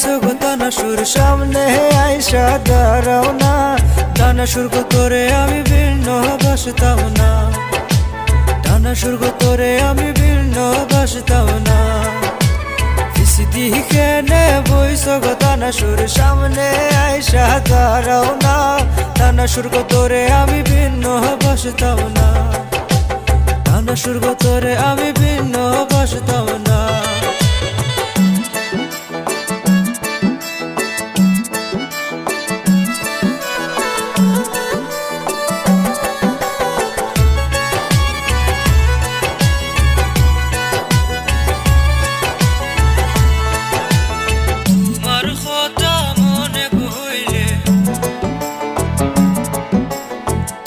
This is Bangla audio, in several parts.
আইসো গো তানাসুর সামনে আইসা দাঁড়াও না, তানাসুর গো তোরে আমি ভিন্ন বাসতাম না, তানাসুর গো তোরে আমি ভিন্ন বাসতাম না। দিকে নে বইসো গো তানাসুর সামনে আইসা দাঁড়াও না, তানাসুর গো তোরে আমি ভিন্ন বাসতাম না, তানাসুর গো তোরে আমি ভিন্ন বাসতাম না।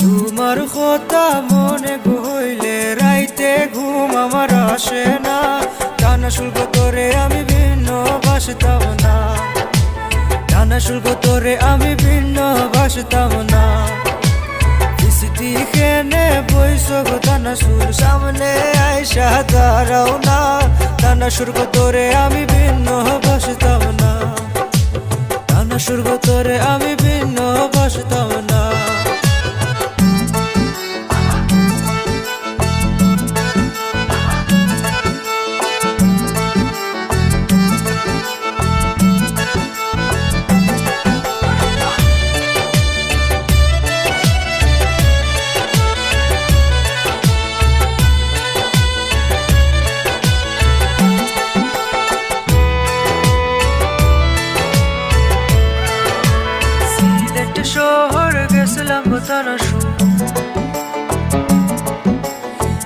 তোমার কথা মনে গইলে রাইতে ঘুম আমার আসে না, তানাসুর গো তোরে আমি ভিন্ন বাসতাম না, তানাসুর গো তোরে আমি ভিন্ন বাসতাম না। দিকে নে বইসো গো তানাসুর সামনে আইসা দাঁড়াও না, তানাসুর গো তোরে আমি ভিন্ন বাসতাম না, তানাসুর গো তোরে আমি ভিন্ন বাসতাম না। শহর গেছিলাম গো তানাসুর,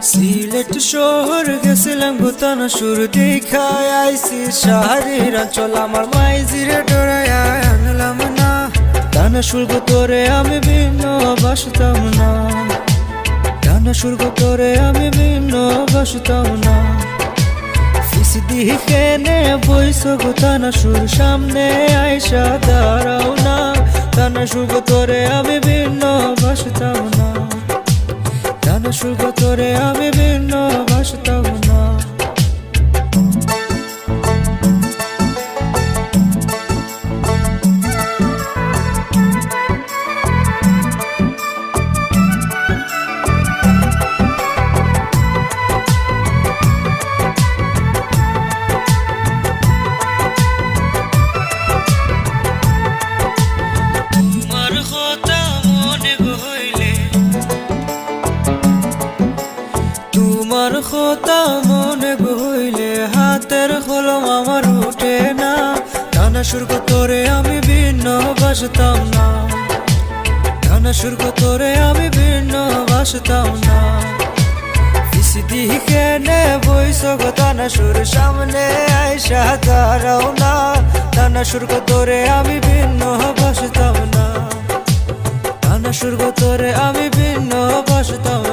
সিলেট শহর গেছিলাম গো তানাসুর, দেখায় আইসি শাহরির অঞ্চল আমার মাইজিরে ডরায় আনলাম না, তানাসুর গো তোরে আমি ভিন্ন বাসতাম না, তানাসুর গো তোরে আমি ভিন্ন বাসতাম না। দিকে নে বইসো গো তানাসুর সামনে আইসা দাঁড়াও না, তানাসুর গো তোরে আমি ভিন্ন বাসতাম না, তানাসুর গো তোরে আমি ভিন্ন বাসতাম না। তোমার কথা মনে গইলে হাতের কলম আমার উঠে না, তানাসুর গো তোরে আমি ভিন্ন বাসতাম না, তানাসুর গো তোরে আমি ভিন্ন বাসতাম না। দিকে নে বইসো গো তানাসুর সামনে আইসা দাঁড়াও না, তানাসুর গো তোরে আমি ভিন্ন বাসতাম না, তানাসুর গো তোরে আমি ভিন্ন বাসতাম